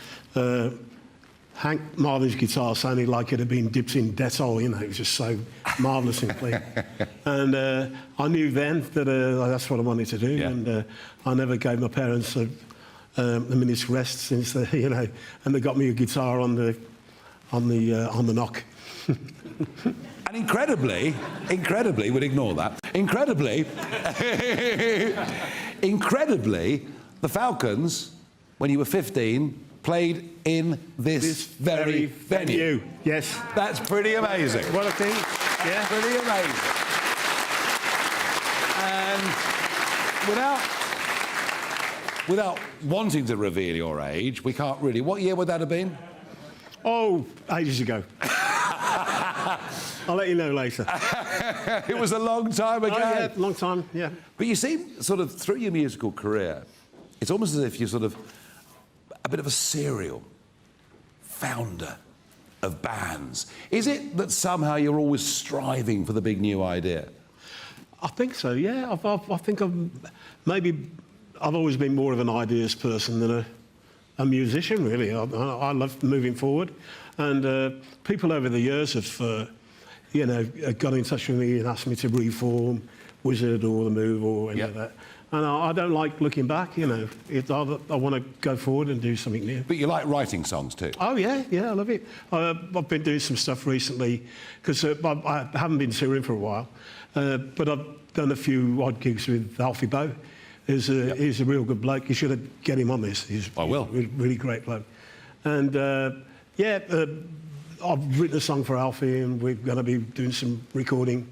Hank Marvin's guitar sounded like it had been dipped in Dettol, you know, it was just so marvellous and clean. And I knew then that that's what I wanted to do, and I never gave my parents a minute's rest since, you know, and they got me a guitar on the knock. And incredibly, we'll ignore that. Incredibly, the Falcons, when you were 15, played in this very venue. Yes. That's pretty amazing. What a thing. Yeah. Pretty amazing. And without wanting to reveal your age, we can't really. What year would that have been? Oh, ages ago. I'll let you know later. It was a long time ago. Oh, yeah, long time, yeah. But you seem, sort of, through your musical career, it's almost as if you're sort of a bit of a serial founder of bands. Is it that somehow you're always striving for the big new idea? I think so, yeah. I think I've always been more of an ideas person than a musician, really. I love moving forward. And people over the years have, you know, got in touch with me and asked me to reform Wizard or The Move or any of that. And I don't like looking back, you know. I want to go forward and do something new. But you like writing songs too? Oh, yeah, I love it. I've been doing some stuff recently, because I haven't been touring for a while, but I've done a few odd gigs with Alfie Bow. He's a real good bloke. You should get him on this. I will. Really great bloke. And, I've written a song for Alfie, and we're going to be doing some recording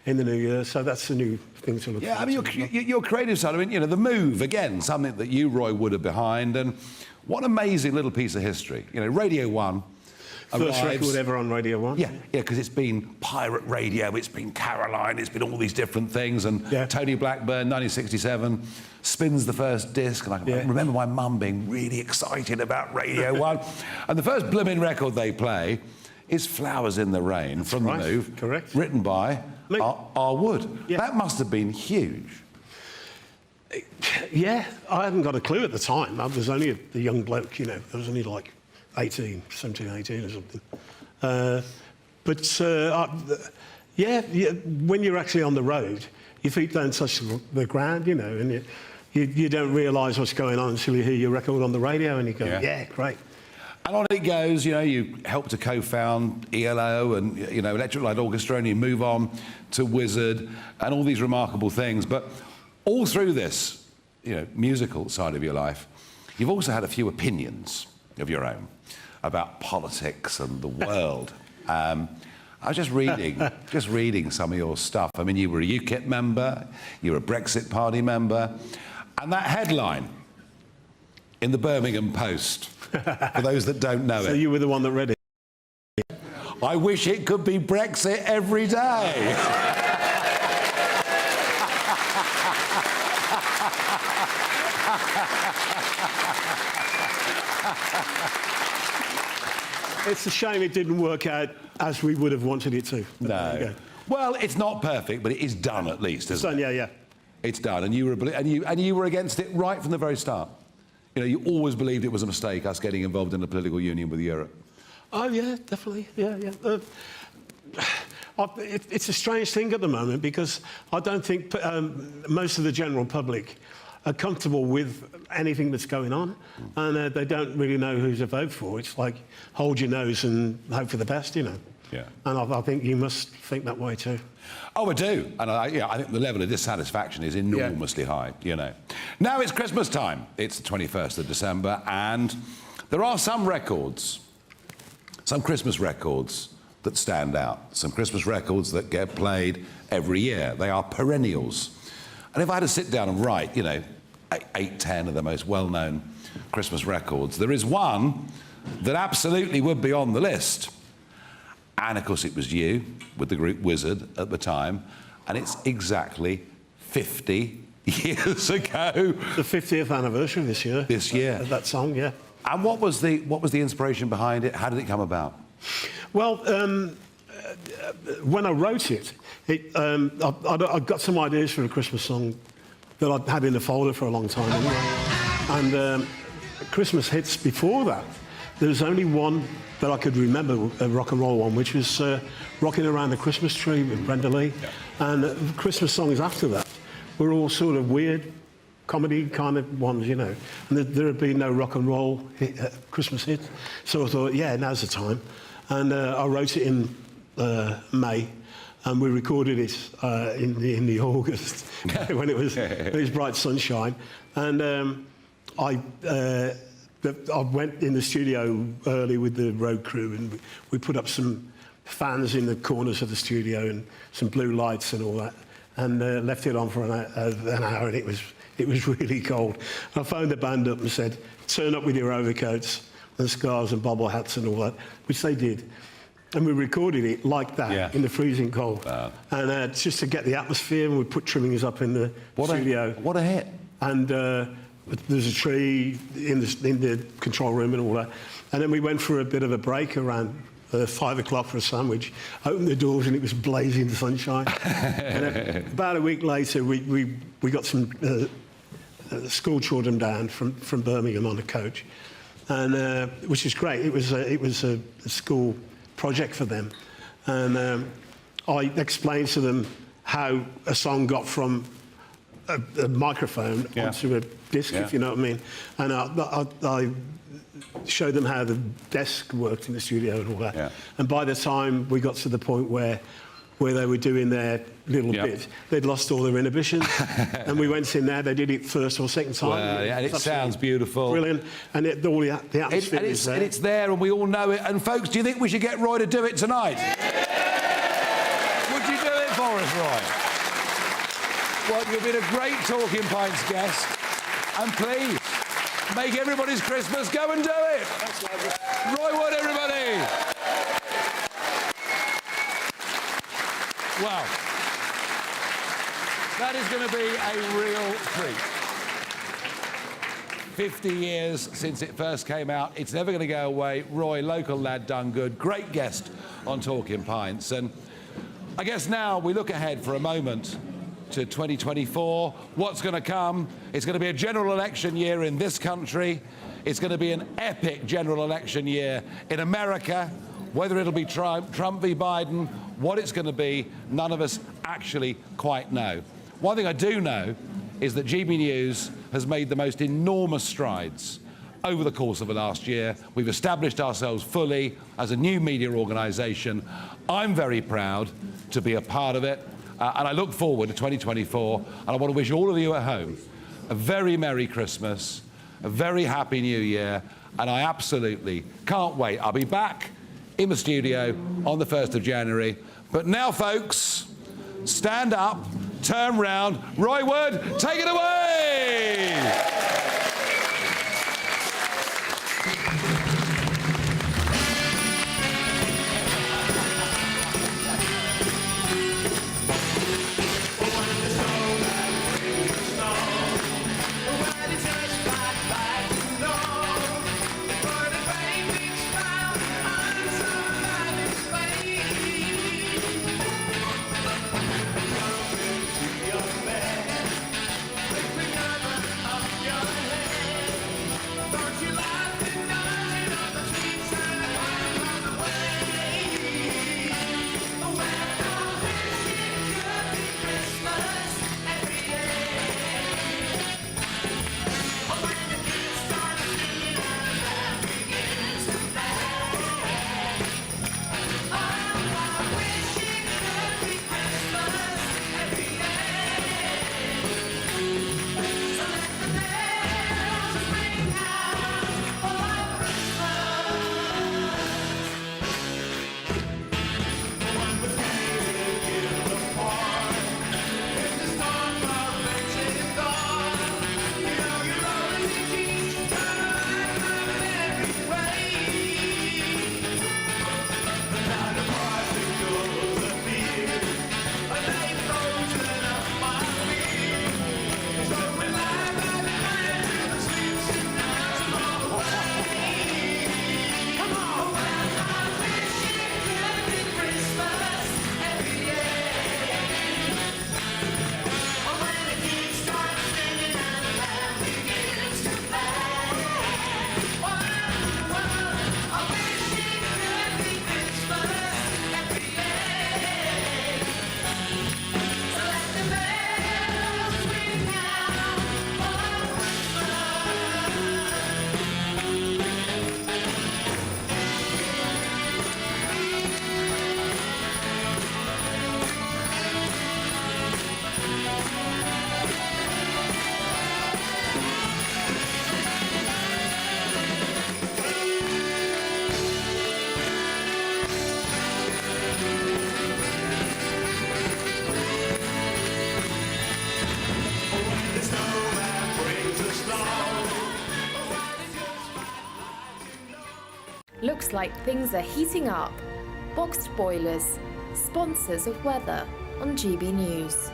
in the new year, so that's a new thing to look at. Yeah, I mean, your creative side, I mean, you know, The Move, again, something that you, Roy Wood, are behind, and what an amazing little piece of history. You know, Radio 1 First record ever on Radio 1. Yeah, because it's been pirate radio, it's been Caroline, it's been all these different things, and Tony Blackburn, 1967, spins the first disc, and I remember my mum being really excited about Radio 1. And the first blooming record they play is Flowers in the Rain from The Move. Correct. Written by R. Wood. Yeah. That must have been huge. Yeah, I hadn't got a clue at the time. I was only a young bloke, you know. I was only like 17, 18 or something. Yeah, when you're actually on the road, your feet don't touch the ground, you know, and you don't realise what's going on until you hear your record on the radio and you go, yeah, great. And on it goes, you know, you helped to co-found ELO and, you know, Electric Light Orchestra, and you move on to Wizard and all these remarkable things. But all through this, you know, musical side of your life, you've also had a few opinions of your own about politics and the world. I was just reading some of your stuff. I mean, you were a UKIP member, you were a Brexit Party member, and that headline in the Birmingham Post, for those that don't know it. So you were the one that read it? I wish it could be Brexit every day. It's a shame it didn't work out as we would have wanted it to. No. Well, it's not perfect, but it is done at least, isn't it? It's done, yeah. It's done, and you were against it right from the very start. You know, you always believed it was a mistake, us getting involved in a political union with Europe. Oh, yeah, definitely, yeah. It's a strange thing at the moment because I don't think most of the general public are comfortable with anything that's going on, and they don't really know who to vote for. It's like, hold your nose and hope for the best, you know. Yeah. And I think you must think that way too. Oh, I do. And I think the level of dissatisfaction is enormously high, you know. Now it's Christmas time. It's the 21st of December, and there are some records, some Christmas records that stand out, some Christmas records that get played every year. They are perennials. And if I had to sit down and write, you know, 8, 10 of the most well-known Christmas records, there is one that absolutely would be on the list. And, of course, it was you, with the group Wizard at the time, and it's exactly 50 years ago. The 50th anniversary this year. This year. Of that song, yeah. And what was the inspiration behind it? How did it come about? Well, when I wrote it, I got some ideas for a Christmas song that I'd had in the folder for a long time anyway. And Christmas hits before that, there was only one that I could remember, a rock and roll one, which was Rocking Around the Christmas Tree with Brenda Lee. Yeah. And the Christmas songs after that were all sort of weird comedy kind of ones, you know. And there had been no rock and roll Christmas hit. So I thought, yeah, now's the time. And I wrote it in May, and we recorded it in the August when it was bright sunshine. And I went in the studio early with the road crew, and we put up some fans in the corners of the studio and some blue lights and all that, and left it on for an hour, and it was really cold. I phoned the band up and said, turn up with your overcoats and scarves and bobble hats and all that, which they did. And we recorded it like that in the freezing cold. Wow. And just to get the atmosphere, and we put trimmings up in the studio. What a hit. And there's a tree in the control room and all that. And then we went for a bit of a break around 5 o'clock for a sandwich, opened the doors and it was blazing sunshine. And about a week later, we got some school children down from Birmingham on a coach, and which is great. It was a school project for them, and I explained to them how a song got from a microphone onto a disc, if you know what I mean. And I showed them how the desk worked in the studio and all that. Yeah. And by the time we got to the point where they were doing their little bit, they'd lost all their inhibitions. And we went in there, they did it first or second time. Well, yeah, and it sounds beautiful. Brilliant. And all the atmosphere is there. And it's there, and we all know it. And folks, do you think we should get Roy to do it tonight? Would you do it for us, Roy? Well, you've been a great Talking Pints guest. And please, make everybody's Christmas. Go and do it. Thanks, Roy Wood, everybody. Wow. That is going to be a real treat. 50 years since it first came out. It's never going to go away. Roy, local lad, done good. Great guest on Talking Pints. And I guess now we look ahead for a moment to 2024. What's going to come? It's going to be a general election year in this country. It's going to be an epic general election year in America. Whether it'll be Trump v. Biden, what it's going to be, none of us actually quite know. One thing I do know is that GB News has made the most enormous strides over the course of the last year. We've established ourselves fully as a new media organisation. I'm very proud to be a part of it, and I look forward to 2024, and I want to wish all of you at home a very Merry Christmas, a very Happy New Year, and I absolutely can't wait. I'll be back in the studio on the 1st of January. But now, folks, stand up, turn round. Roy Wood, take it away! Looks like things are heating up. Boxed boilers, sponsors of weather on GB News.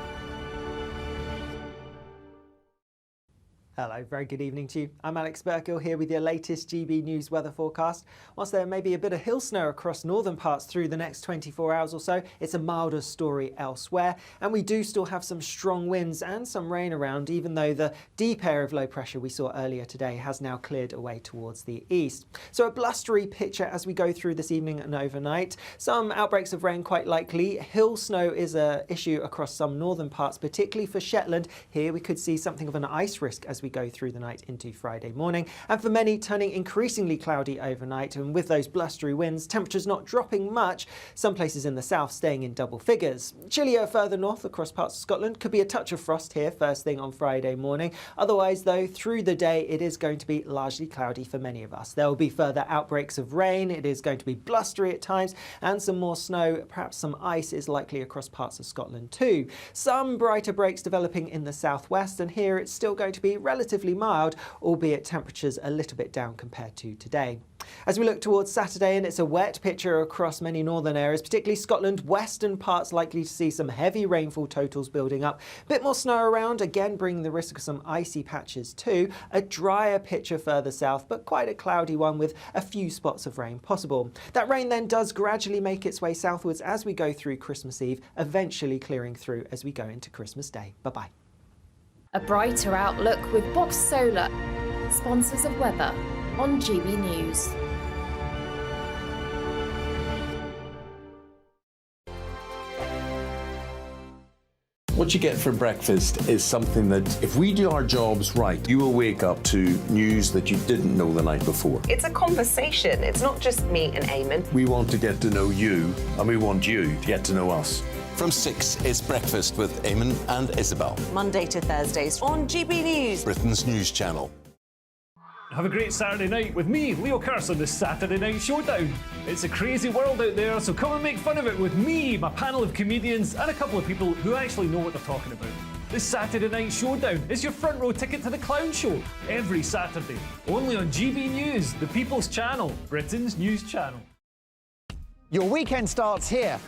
Hello, very good evening to you. I'm Alex Burkill here with your latest GB News weather forecast. Whilst there may be a bit of hill snow across northern parts through the next 24 hours or so, it's a milder story elsewhere. And we do still have some strong winds and some rain around, even though the deep area of low pressure we saw earlier today has now cleared away towards the east. So a blustery picture as we go through this evening and overnight. Some outbreaks of rain quite likely. Hill snow is an issue across some northern parts, particularly for Shetland. Here we could see something of an ice risk as we go through the night into Friday morning, and for many turning increasingly cloudy overnight, and with those blustery winds, temperatures not dropping much, some places in the south staying in double figures. Chillier further north across parts of Scotland, could be a touch of frost here first thing on Friday morning. Otherwise though, through the day it is going to be largely cloudy for many of us. There will be further outbreaks of rain, it is going to be blustery at times, and some more snow, perhaps some ice is likely across parts of Scotland too. Some brighter breaks developing in the southwest, and here it's still going to be relatively mild, albeit temperatures a little bit down compared to today. As we look towards Saturday, and it's a wet picture across many northern areas, particularly Scotland, western parts likely to see some heavy rainfall totals building up. A bit more snow around, again bringing the risk of some icy patches too. A drier picture further south, but quite a cloudy one with a few spots of rain possible. That rain then does gradually make its way southwards as we go through Christmas Eve, eventually clearing through as we go into Christmas Day. Bye-bye. A brighter outlook with Box Solar, sponsors of weather on GB News. What you get for breakfast is something that, if we do our jobs right, you will wake up to news that you didn't know the night before. It's a conversation. It's not just me and Eamon. We want to get to know you, and we want you to get to know us. From 6, it's Breakfast with Eamon and Isabel. Monday to Thursdays on GB News, Britain's news channel. Have a great Saturday night with me, Leo Curse, on the Saturday Night Showdown. It's a crazy world out there, so come and make fun of it with me, my panel of comedians, and a couple of people who actually know what they're talking about. This Saturday Night Showdown is your front row ticket to the clown show every Saturday, only on GB News, the People's Channel, Britain's news channel. Your weekend starts here